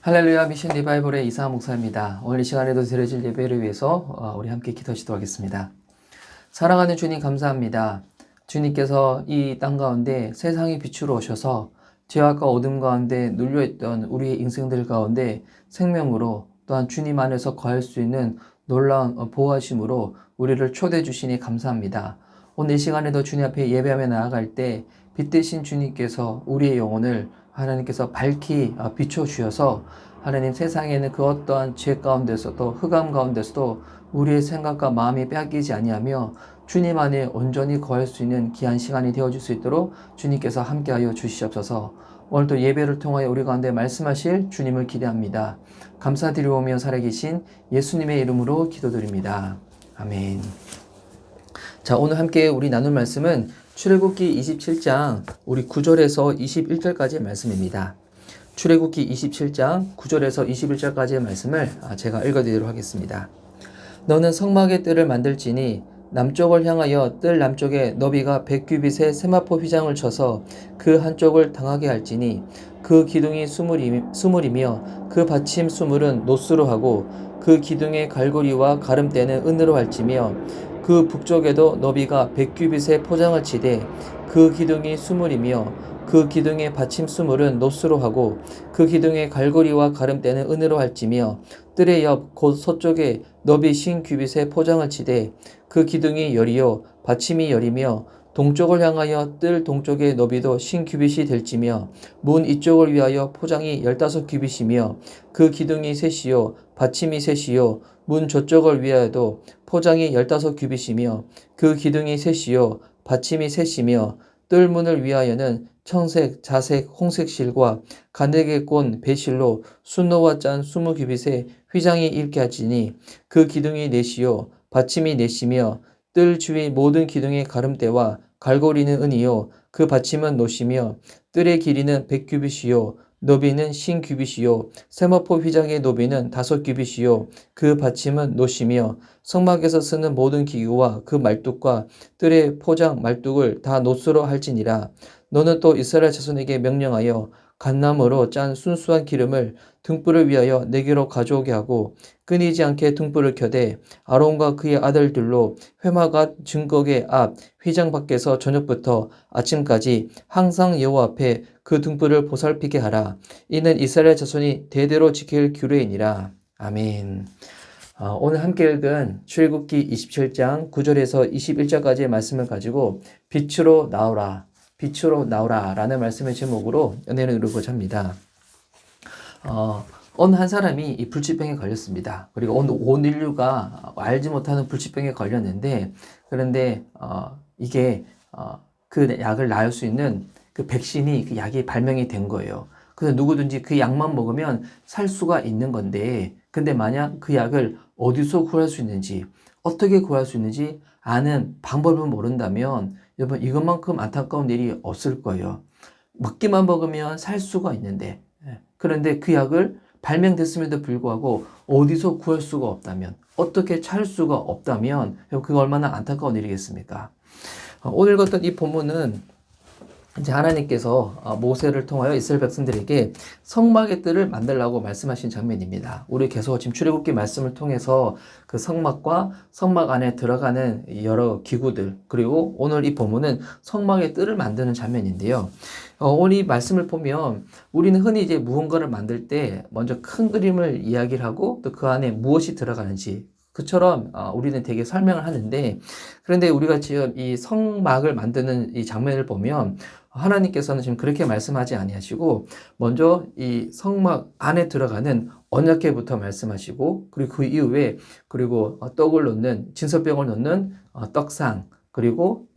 할렐루야 미션 리바이벌의 이상한 목사입니다. 오늘 이 시간에도 드려질 예배를 위해서 우리 함께 기도하시도록 하겠습니다. 사랑하는 주님 감사합니다. 주님께서 이 땅 가운데 세상의 빛으로 오셔서 죄악과 어둠 가운데 눌려있던 우리의 인생들 가운데 생명으로 또한 주님 안에서 거할 수 있는 놀라운 보호하심으로 우리를 초대해 주시니 감사합니다. 오늘 이 시간에도 주님 앞에 예배하며 나아갈 때 빛 대신 주님께서 우리의 영혼을 하나님께서 밝히 비춰주셔서 하나님 세상에는 그 어떠한 죄 가운데서도 흑암 가운데서도 우리의 생각과 마음이 빼앗기지 아니하며 주님 안에 온전히 거할 수 있는 귀한 시간이 되어줄 수 있도록 주님께서 함께하여 주시옵소서. 오늘도 예배를 통하여 우리 가운데 말씀하실 주님을 기대합니다. 감사드리오며 살아계신 예수님의 이름으로 기도드립니다. 아멘. 자, 오늘 함께 우리 나눌 말씀은 출애굽기 27장 우리 9절에서 21절까지의 말씀입니다. 출애굽기 27장 9절에서 21절까지의 말씀을 제가 읽어드리도록 하겠습니다. 너는 성막의 뜰을 만들지니 남쪽을 향하여 뜰 남쪽에 너비가 100규빗의 세마포 휘장을 쳐서 그 한쪽을 당하게 할지니 그 기둥이 수물이며 그 받침 수물은 노스로 하고 그 기둥의 갈고리와 가름대는 은으로 할지며 그 북쪽에도 너비가 100규빗의 포장을 치되 그 기둥이 수물이며 그 기둥의 받침 수물은 노스로 하고 그 기둥의 갈고리와 가름대는 은으로 할지며 뜰의 옆 곧 서쪽에 너비 50규빗의 포장을 치되 그 기둥이 열이요 받침이 열이며 동쪽을 향하여 뜰 동쪽의 너비도 50규빗이 될지며 문 이쪽을 위하여 포장이 15규빗이며 그 기둥이 셋이요 받침이 셋이요 문 저쪽을 위하여도 포장이 15규빗이며 그 기둥이 셋이요 받침이 셋이며 뜰문을 위하여는 청색, 자색, 홍색 실과 가늘게 꼰 배실로 순노와 짠 20규빗의 휘장이 있게 하지니 그 기둥이 넷이요 받침이 넷이며 뜰 주위 모든 기둥의 가름대와 갈고리는 은이요 그 받침은 노시며 뜰의 길이는 100규빗이요 너비는 50규빗이요 세마포 휘장의 너비는 5규빗이요 그 받침은 노시며 성막에서 쓰는 모든 기구와 그 말뚝과 뜰의 포장 말뚝을 다 노스로 할지니라. 너는 또 이스라엘 자손에게 명령하여 갓나무로 짠 순수한 기름을 등불을 위하여 내게로 가져오게 하고 끊이지 않게 등불을 켜되 아론과 그의 아들들로 회막앗 증거계 앞 휘장 밖에서 저녁부터 아침까지 항상 여호와 앞에 그 등불을 보살피게 하라. 이는 이스라엘 자손이 대대로 지킬 규례이니라. 아멘. 오늘 함께 읽은 출애굽기 27장 9절에서 21절까지의 말씀을 가지고 빛으로 나오라. 빛으로 나오라 라는 말씀의 제목으로 은혜를 누르고자 합니다. 어느 한 사람이 이 불치병에 걸렸습니다. 그리고 온 인류가 알지 못하는 불치병에 걸렸는데 그런데 이게 그 약을 낳을 수 있는 그 백신이 그 약이 발명이 된 거예요. 그래서 누구든지 그 약만 먹으면 살 수가 있는 건데 근데 만약 그 약을 어디서 구할 수 있는지 어떻게 구할 수 있는지 아는 방법을 모른다면 여러분 이것만큼 안타까운 일이 없을 거예요. 먹기만 먹으면 살 수가 있는데 그런데 그 약을 발명됐음에도 불구하고 어디서 구할 수가 없다면 어떻게 찾을 수가 없다면 그거 얼마나 안타까운 일이겠습니까? 오늘 읽었던 이 본문은 이제 하나님께서 모세를 통하여 이스라엘 백성들에게 성막의 뜰을 만들라고 말씀하신 장면입니다. 우리 계속 지금 출애굽기 말씀을 통해서 그 성막과 성막 안에 들어가는 여러 기구들 그리고 오늘 이 본문은 성막의 뜰을 만드는 장면인데요. 오늘 이 말씀을 보면 우리는 흔히 이제 무언가를 만들 때 먼저 큰 그림을 이야기를 하고 또 그 안에 무엇이 들어가는지 그처럼 우리는 되게 설명을 하는데 그런데 우리가 지금 이 성막을 만드는 이 장면을 보면 하나님께서는 지금 그렇게 말씀하지 아니하시고 먼저 이 성막 안에 들어가는 언약궤부터 말씀하시고 그리고 그 이후에 그리고 떡을 놓는 진설병을 놓는 떡상 그리고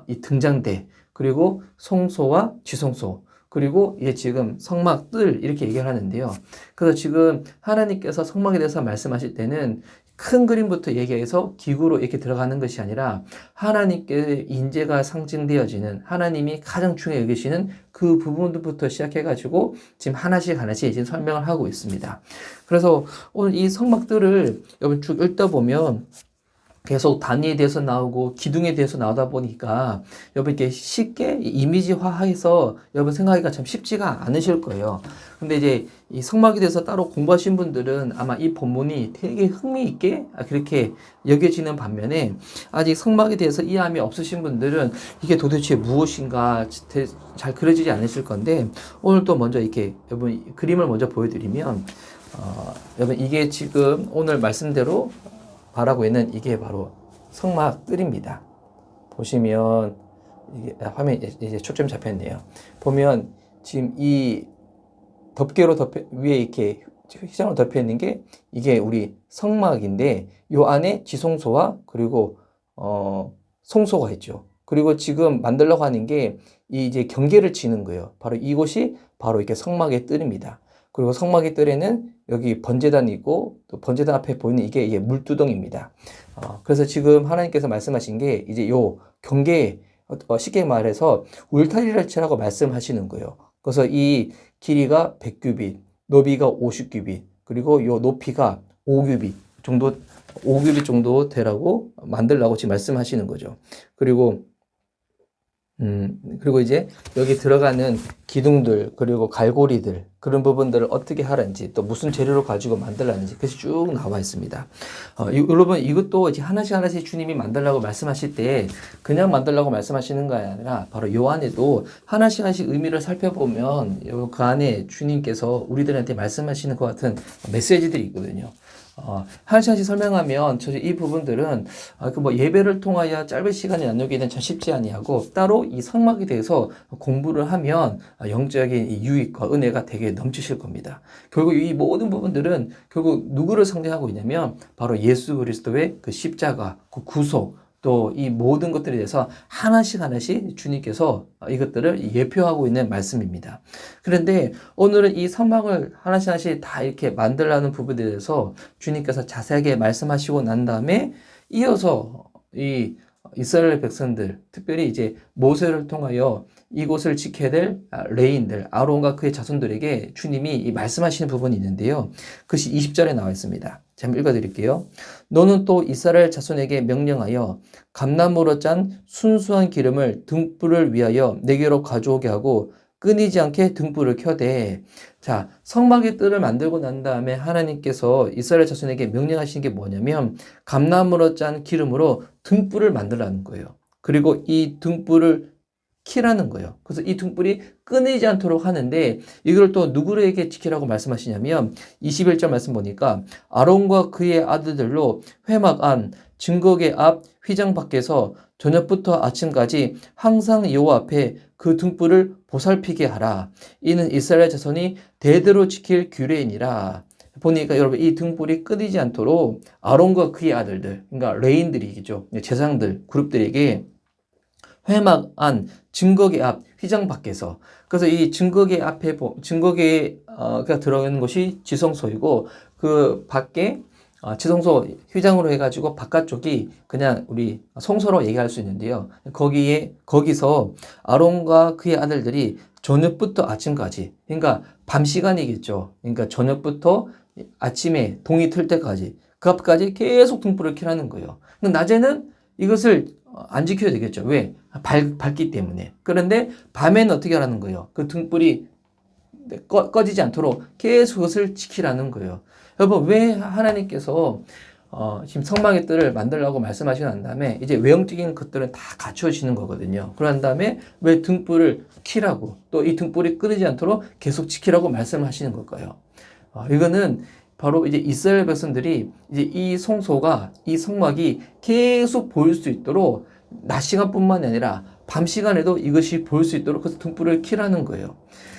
이 등잔대 그리고 송소와 지송소 그리고 이게 지금 성막 뜰 이렇게 얘기를 하는데요. 그래서 지금 하나님께서 성막에 대해서 말씀하실 때는 큰 그림부터 얘기해서 기구로 이렇게 들어가는 것이 아니라 하나님께 인재가 상징되어지는 하나님이 가장 중요히 여기시는 그 부분부터 시작해가지고 지금 하나씩 지금 설명을 하고 있습니다. 그래서 오늘 이 성막들을 여러분 쭉 읽다 보면 계속 단위에 대해서 나오고 기둥에 대해서 나오다 보니까 여러분 이렇게 쉽게 이미지화해서 여러분 생각하기가 참 쉽지가 않으실 거예요. 근데 이제 이 성막에 대해서 따로 공부하신 분들은 아마 이 본문이 되게 흥미있게 그렇게 여겨지는 반면에 아직 성막에 대해서 이해함이 없으신 분들은 이게 도대체 무엇인가 잘 그려지지 않으실 건데 오늘 또 먼저 이렇게 여러분 그림을 먼저 보여드리면 여러분 이게 지금 오늘 말씀대로 바라고 있는 이게 바로 성막 뜰입니다. 보시면 이게 화면 이제 초점 잡혔네요. 보면 지금 이 덮개로 위에 이렇게 휘장으로 덮여 있는 게 이게 우리 성막인데 요 안에 지성소와 그리고 성소가 있죠. 그리고 지금 만들려고 하는 게 이제 경계를 치는 거예요. 바로 이곳이 바로 이렇게 성막의 뜰입니다. 그리고 성막의 뜰에는 여기 번제단이 있고 또 번제단 앞에 보이는 이게 물두덩입니다. 그래서 지금 하나님께서 말씀하신 게 이제 요 경계에 쉽게 말해서 울타리를 치라고 말씀하시는 거예요. 그래서 이 길이가 100규빗, 너비가 50규빗, 그리고 요 높이가 5규빗 정도 되라고 만들라고 지금 말씀하시는 거죠. 그리고 이제 여기 들어가는 기둥들, 그리고 갈고리들, 그런 부분들을 어떻게 하는지, 또 무슨 재료를 가지고 만들라는지, 그것이 쭉 나와 있습니다. 여러분, 이것도 이제 하나씩 주님이 만들라고 말씀하실 때, 그냥 만들라고 말씀하시는 거 아니라, 바로 요 안에도 하나씩 의미를 살펴보면, 그 안에 주님께서 우리들한테 말씀하시는 것 같은 메시지들이 있거든요. 하나씩 설명하면 이 부분들은 예배를 통하여 짧은 시간에 나누기는 참 쉽지 아니하고 따로 이 성막에 대해서 공부를 하면 영적인 이 유익과 은혜가 되게 넘치실 겁니다. 결국 이 모든 부분들은 결국 누구를 상징하고 있냐면 바로 예수 그리스도의 그 십자가, 그 구속, 또 이 모든 것들에 대해서 하나씩 주님께서 이것들을 예표하고 있는 말씀입니다. 그런데 오늘은 이 성막을 하나씩 다 이렇게 만들라는 부분에 대해서 주님께서 자세하게 말씀하시고 난 다음에 이어서 이 이스라엘 백성들, 특별히 이제 모세를 통하여 이곳을 지켜야 될 레인들, 아론과 그의 자손들에게 주님이 말씀하시는 부분이 있는데요. 그것이 20절에 나와 있습니다. 제가 읽어드릴게요. 너는 또 이스라엘 자손에게 명령하여 감나무로 짠 순수한 기름을 등불을 위하여 내게로 가져오게 하고 끊이지 않게 등불을 켜되. 자, 성막의 뜰을 만들고 난 다음에 하나님께서 이스라엘 자손에게 명령하신 게 뭐냐면 감나무로 짠 기름으로 등불을 만들라는 거예요. 그리고 이 등불을 키라는 거예요. 그래서 이 등불이 끊이지 않도록 하는데 이걸 또 누구에게 지키라고 말씀하시냐면 21절 말씀 보니까 아론과 그의 아들들로 회막 안 증거계 앞 휘장 밖에서 저녁부터 아침까지 항상 여호와 앞에 그 등불을 보살피게 하라. 이는 이스라엘 자손이 대대로 지킬 규례이니라. 보니까 여러분 이 등불이 끊이지 않도록 아론과 그의 아들들, 그러니까 레인들이겠죠. 제사장들, 그룹들에게 회막 안 증거계 앞 휘장 밖에서, 그래서 이 증거계 앞에 증거계가 들어있는 곳이 지성소이고 그 밖에 지성소 휘장으로 해가지고 바깥쪽이 그냥 우리 성소로 얘기할 수 있는데요. 거기서 아론과 그의 아들들이 저녁부터 아침까지, 그러니까 밤 시간이겠죠. 그러니까 저녁부터 아침에 동이 틀 때까지 그 앞까지 계속 등불을 켜라는 거예요. 근데 낮에는 이것을 안 지켜야 되겠죠. 왜? 밝기 때문에. 그런데 밤에는 어떻게 하라는 거예요? 그 등불이 꺼지지 않도록 계속 그것을 지키라는 거예요. 여러분, 왜 하나님께서 지금 성막의 뜰을 만들라고 말씀하시고 난 다음에 이제 외형적인 것들은 다 갖추어지는 거거든요. 그런 다음에 왜 등불을 켜라고, 또 이 등불이 끊이지 않도록 계속 지키라고 말씀하시는 걸까요? 이거는 바로 이제 이스라엘 백성들이 이제 이 성막이 계속 보일 수 있도록 낮 시간뿐만 아니라 밤 시간에도 이것이 보일 수 있도록 그래서 등불을 켜라는 거예요.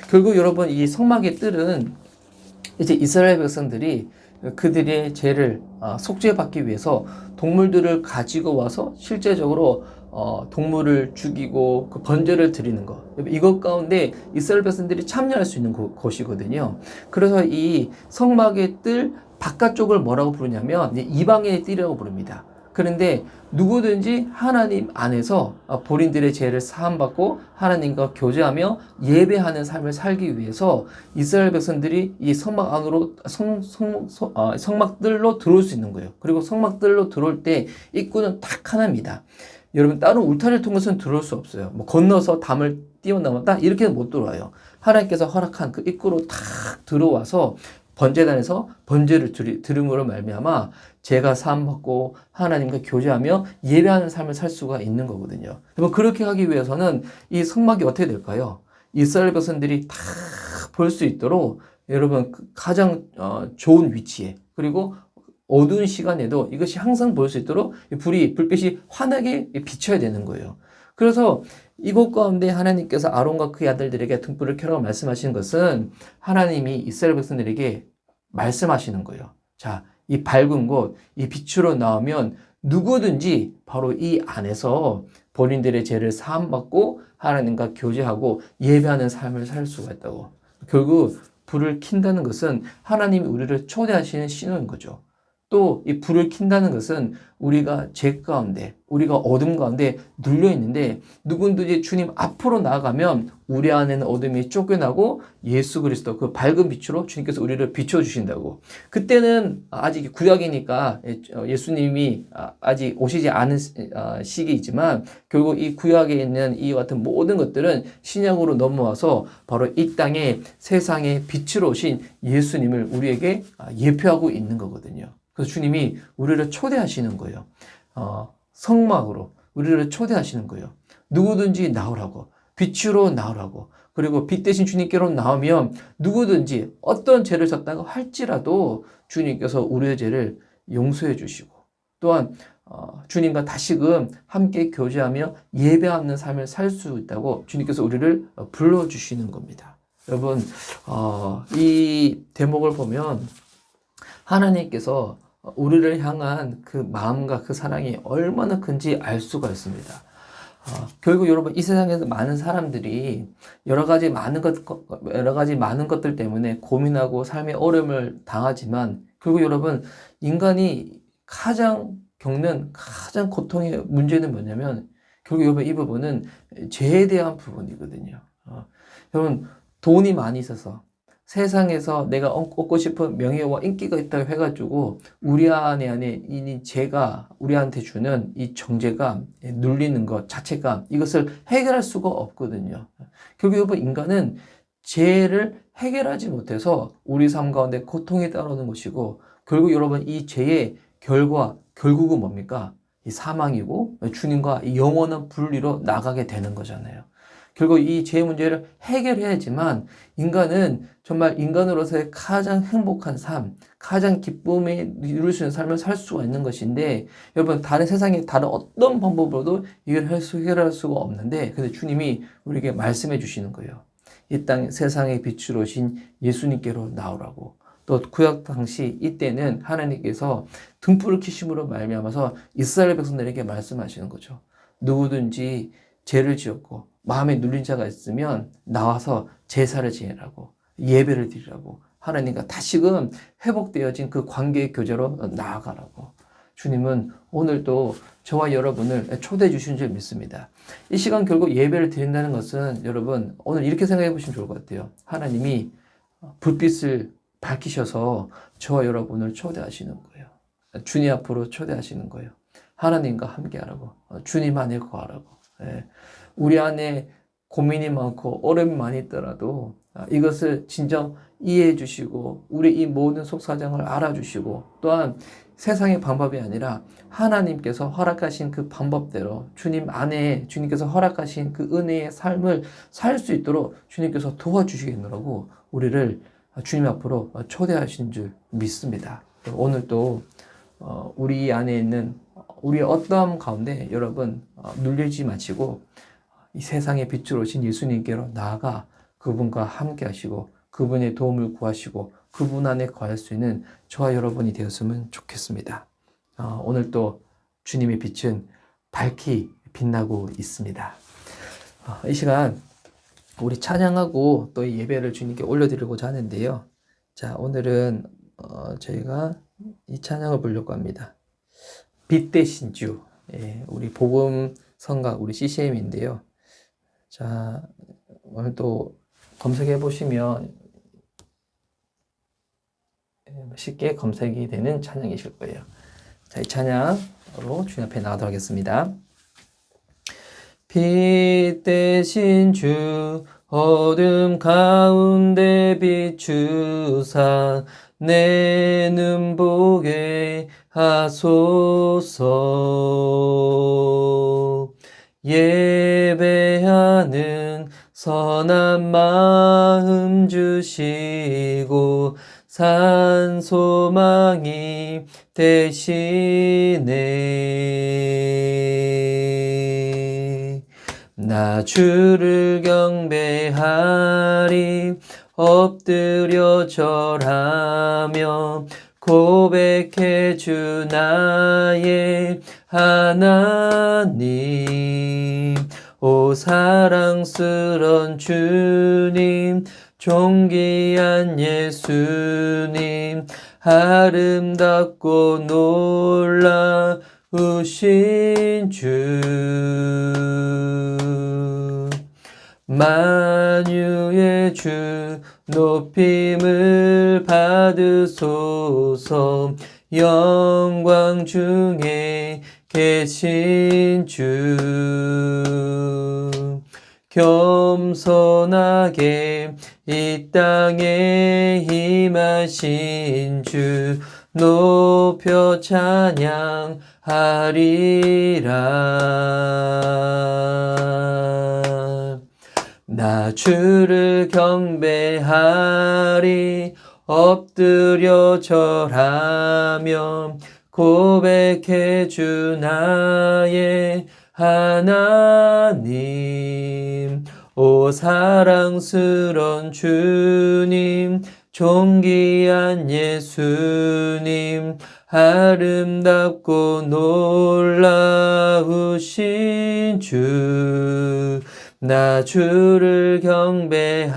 결국 여러분 이 성막의 뜰은 이제 이스라엘 백성들이 그들의 죄를 속죄받기 위해서 동물들을 가지고 와서 실제적으로 동물을 죽이고 그 번제를 드리는 것, 이것 가운데 이스라엘 백성들이 참여할 수 있는 곳이거든요. 그래서 이 성막의 뜰 바깥쪽을 뭐라고 부르냐면 이방인의 뜰이라고 부릅니다. 그런데 누구든지 하나님 안에서 본인들의 죄를 사함받고 하나님과 교제하며 예배하는 삶을 살기 위해서 이스라엘 백성들이 이 성막 안으로 성막들로 들어올 수 있는 거예요. 그리고 성막들로 들어올 때 입구는 딱 하나입니다. 여러분 다른 울타리를 통해서는 들어올 수 없어요. 뭐 건너서 담을 뛰어넘었다 이렇게는 못 들어와요. 하나님께서 허락한 그 입구로 탁 들어와서 번제단에서 번제를 드림으로 말미암아 죄가 사함받고 하나님과 교제하며 예배하는 삶을 살 수가 있는 거거든요. 여러분 그렇게 하기 위해서는 이 성막이 어떻게 될까요? 이스라엘 백성들이 다 볼 수 있도록 여러분 가장 좋은 위치에 그리고 어두운 시간에도 이것이 항상 볼 수 있도록 불빛이 환하게 비춰야 되는 거예요. 그래서 이곳 가운데 하나님께서 아론과 그의 아들들에게 등불을 켜라고 말씀하시는 것은 하나님이 이스라엘 백성들에게 말씀하시는 거예요. 자, 이 밝은 곳, 이 빛으로 나오면 누구든지 바로 이 안에서 본인들의 죄를 사함받고 하나님과 교제하고 예배하는 삶을 살 수가 있다고. 결국 불을 킨다는 것은 하나님이 우리를 초대하시는 신호인 거죠. 또 이 불을 킨다는 것은 우리가 죄 가운데, 우리가 어둠 가운데 눌려 있는데 누군지 주님 앞으로 나아가면 우리 안에는 어둠이 쫓겨나고 예수 그리스도 그 밝은 빛으로 주님께서 우리를 비춰주신다고. 그때는 아직 구약이니까 예수님이 아직 오시지 않은 시기이지만 결국 이 구약에 있는 이 같은 모든 것들은 신약으로 넘어와서 바로 이 땅에 세상의 빛으로 오신 예수님을 우리에게 예표하고 있는 거거든요. 그래서 주님이 우리를 초대하시는 거예요. 성막으로 우리를 초대하시는 거예요. 누구든지 나오라고, 빛으로 나오라고. 그리고 빛 대신 주님께로 나오면 누구든지 어떤 죄를 졌다고 할지라도 주님께서 우리의 죄를 용서해 주시고 또한 주님과 다시금 함께 교제하며 예배하는 삶을 살 수 있다고 주님께서 우리를 불러주시는 겁니다. 여러분 이 대목을 보면 하나님께서 우리를 향한 그 마음과 그 사랑이 얼마나 큰지 알 수가 있습니다. 결국 여러분 이 세상에서 많은 사람들이 여러 가지 많은 것들 때문에 고민하고 삶의 어려움을 당하지만 결국 여러분 인간이 가장 겪는 가장 고통의 문제는 뭐냐면 결국 여러분 이 부분은 죄에 대한 부분이거든요. 여러분 돈이 많이 있어서 세상에서 내가 얻고 싶은 명예와 인기가 있다고 해가지고 우리 안에 이 죄가 우리한테 주는 이 정죄가 눌리는 것 자체가 이것을 해결할 수가 없거든요. 결국 여러분 인간은 죄를 해결하지 못해서 우리 삶 가운데 고통이 따라오는 것이고 결국 여러분 이 죄의 결국은 뭡니까? 이 사망이고 주님과 이 영원한 분리로 나가게 되는 거잖아요. 결국 이 죄 문제를 해결해야지만 인간은 정말 인간으로서의 가장 행복한 삶, 가장 기쁨에 누릴 수 있는 삶을 살 수가 있는 것인데 여러분 다른 세상에 다른 어떤 방법으로도 이걸 해결할 수가 없는데 근데 주님이 우리에게 말씀해 주시는 거예요. 이 땅 세상의 빛으로 오신 예수님께로 나오라고. 또 구약 당시 이때는 하나님께서 등불을 켜심으로 말미암아서 이스라엘 백성들에게 말씀하시는 거죠. 누구든지 죄를 지었고 마음에 눌린 자가 있으면 나와서 제사를 지내라고 예배를 드리라고 하나님과 다시금 회복되어진 그 관계의 교제로 나아가라고. 주님은 오늘도 저와 여러분을 초대해 주신 줄 믿습니다. 이 시간 결국 예배를 드린다는 것은 여러분 오늘 이렇게 생각해 보시면 좋을 것 같아요. 하나님이 불빛을 밝히셔서 저와 여러분을 초대하시는 거예요. 주님 앞으로 초대하시는 거예요. 하나님과 함께 하라고. 주님 안에 거하라고. 우리 안에 고민이 많고 어려움이 많이 있더라도 이것을 진정 이해해 주시고 우리 이 모든 속사정을 알아주시고 또한 세상의 방법이 아니라 하나님께서 허락하신 그 방법대로 주님 안에 주님께서 허락하신 그 은혜의 삶을 살 수 있도록 주님께서 도와주시겠노라고 우리를 주님 앞으로 초대하신 줄 믿습니다. 오늘 또 우리 안에 있는 우리의 어떠함 가운데 여러분 눌리지 마시고 이 세상의 빛으로 오신 예수님께로 나아가 그분과 함께 하시고 그분의 도움을 구하시고 그분 안에 거할 수 있는 저와 여러분이 되었으면 좋겠습니다. 오늘 또 주님의 빛은 밝히 빛나고 있습니다. 이 시간 우리 찬양하고 또 예배를 주님께 올려드리고자 하는데요. 자, 오늘은 저희가 이 찬양을 부르려고 합니다. 빛 대신 주. 우리 복음 성각, 우리 CCM인데요. 자, 오늘 또 검색해 보시면 쉽게 검색이 되는 찬양이실 거예요. 자, 이 찬양으로 주님 앞에 나가도록 하겠습니다. 빛 대신 주 어둠 가운데 비추사 내 눈 보게 하소서. 예배하는 선한 마음 주시고 산 소망이 되시네. 나 주를 경배하리 엎드려 절하며 고백해 주 나의 하나님. 오 사랑스런 주님, 존귀한 예수님, 아름답고 놀라우신 주. 만유의 주 높임을 받으소서. 영광 중에 계신 주, 겸손하게 이 땅에 임하신 주 높여 찬양하리라. 나 주를 경배하리 엎드려 절하며 고백해 주 나의 하나님. 오 사랑스런 주님, 존귀한 예수님, 아름답고 놀라우신 주. 나 주를 경배하리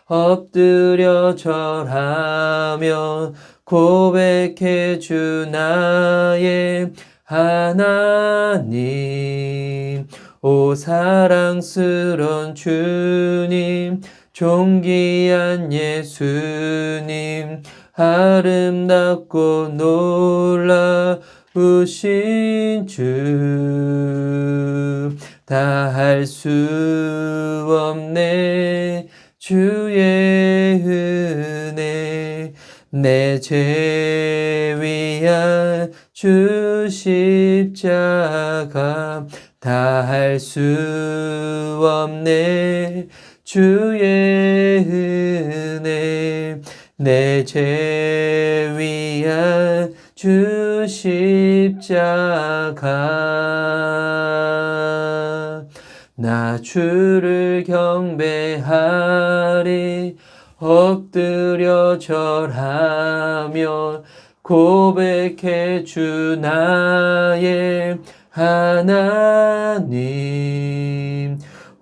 엎드려 절하며 고백해 주 나의 하나님. 오 사랑스런 주님, 존귀한 예수님, 아름답고 놀라우신 주. 다 할 수 없네 주의 은혜, 내 죄 위한 주 십자가. 다 할 수 없네 주의 은혜, 내 죄 위한 주 십자가. 나 주를 경배하리 엎드려 절하며 고백해 주 나의 하나님.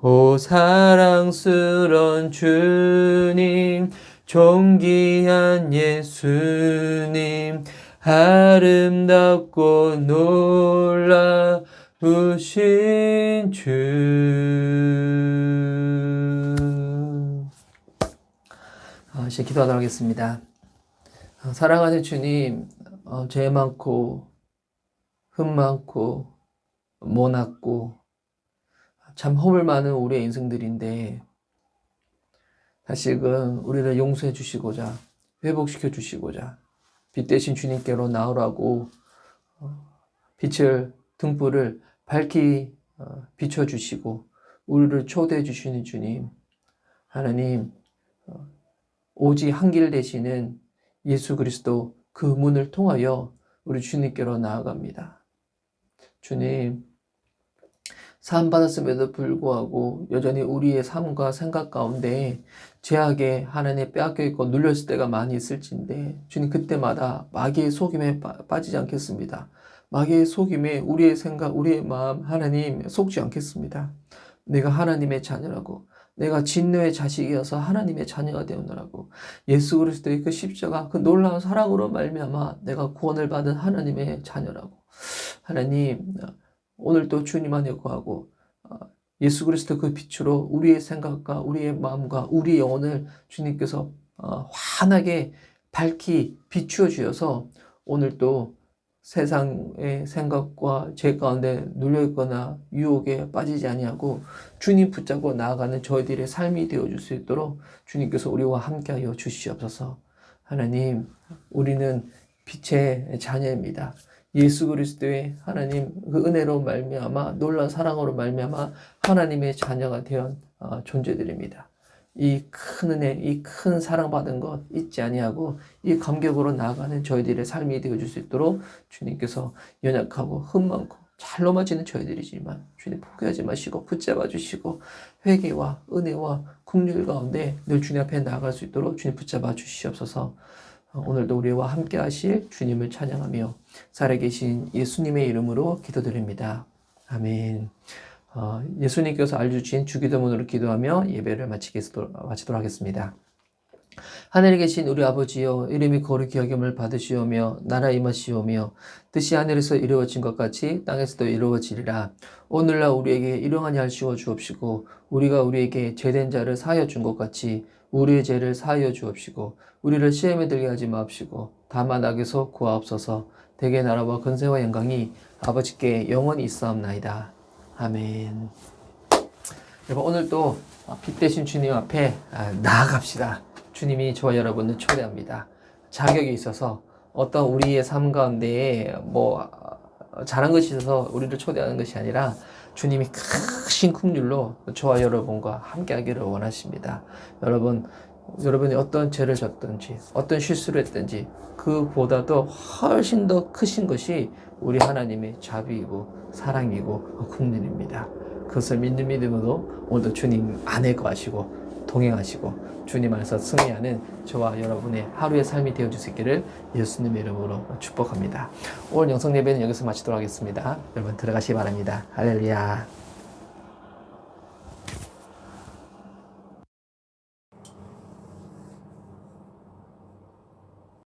오 사랑스런 주님, 존귀한 예수님, 아름답고 놀라우신 주. 이제 기도하도록 하겠습니다. 사랑하는 주님, 죄 많고 흠 많고 모났고 참 허물 많은 우리의 인생들인데 다시금 우리를 용서해 주시고자 회복시켜 주시고자 빛 대신 주님께로 나오라고 빛을 등불을 밝히 비춰주시고 우리를 초대해 주시는 주님, 하나님, 오직 한 길 되시는 예수 그리스도 그 문을 통하여 우리 주님께로 나아갑니다. 주님, 사함 받았음에도 불구하고 여전히 우리의 삶과 생각 가운데 죄악에 하나님의 빼앗겨 있고 눌렸을 때가 많이 있을진데 주님, 그때마다 마귀의 속임에 빠지지 않겠습니다. 마귀의 속임에 우리의 생각, 우리의 마음 하나님 속지 않겠습니다. 내가 하나님의 자녀라고, 내가 진노의 자식이어서 하나님의 자녀가 되었노라고. 예수 그리스도의 그 십자가 그 놀라운 사랑으로 말미암아 내가 구원을 받은 하나님의 자녀라고. 하나님, 오늘도 주님 안에 거하고 예수 그리스도 그 빛으로 우리의 생각과 우리의 마음과 우리의 영혼을 주님께서 환하게 밝히 비추어 주셔서 오늘도 세상의 생각과 죄 가운데 눌려있거나 유혹에 빠지지 아니하고 주님 붙잡고 나아가는 저희들의 삶이 되어줄 수 있도록 주님께서 우리와 함께하여 주시옵소서. 하나님, 우리는 빛의 자녀입니다. 예수 그리스도의 하나님 그 은혜로 말미암아 놀라운 사랑으로 말미암아 하나님의 자녀가 되어 존재들입니다. 이 큰 은혜, 이 큰 사랑받은 것 잊지 아니하고 이 감격으로 나아가는 저희들의 삶이 되어줄 수 있도록 주님께서 연약하고 흠 많고 잘 넘어지는 저희들이지만 주님 포기하지 마시고 붙잡아 주시고 회개와 은혜와 긍휼 가운데 늘 주님 앞에 나아갈 수 있도록 주님 붙잡아 주시옵소서. 오늘도 우리와 함께 하실 주님을 찬양하며 살아계신 예수님의 이름으로 기도드립니다. 아멘. 예수님께서 알려주신 주기도문으로 기도하며 예배를 마치도록 하겠습니다. 하늘에 계신 우리 아버지여, 이름이 거룩히 여김을 받으시오며 나라 임하시오며 뜻이 하늘에서 이루어진 것 같이 땅에서도 이루어지리라. 오늘날 우리에게 일용할 양식을 주옵시고 우리가 우리에게 죄된 자를 사하여 준 것 같이 우리의 죄를 사하여 주옵시고 우리를 시험에 들게 하지 마옵시고 다만 악에서 구하옵소서. 대개 나라와 권세와 영광이 아버지께 영원히 있사옵나이다. 아멘. 여러분, 오늘도 빛 대신 주님 앞에 나아갑시다. 주님이 저와 여러분을 초대합니다. 자격이 있어서 어떤 우리의 삶 가운데에 잘한 것이 있어서 우리를 초대하는 것이 아니라 주님이 크신 긍휼로 저와 여러분과 함께 하기를 원하십니다. 여러분이 어떤 죄를 졌든지 어떤 실수를 했든지 그보다도 훨씬 더 크신 것이 우리 하나님의 자비이고 사랑이고 긍휼입니다. 그것을 믿는 믿음으로 오늘도 주님 안에 거하시고 동행하시고 주님 안에서 승리하는 저와 여러분의 하루의 삶이 되어줄 수 있기를 예수님의 이름으로 축복합니다. 오늘 영성 예배는 여기서 마치도록 하겠습니다. 여러분 들어가시기 바랍니다. 할렐루야.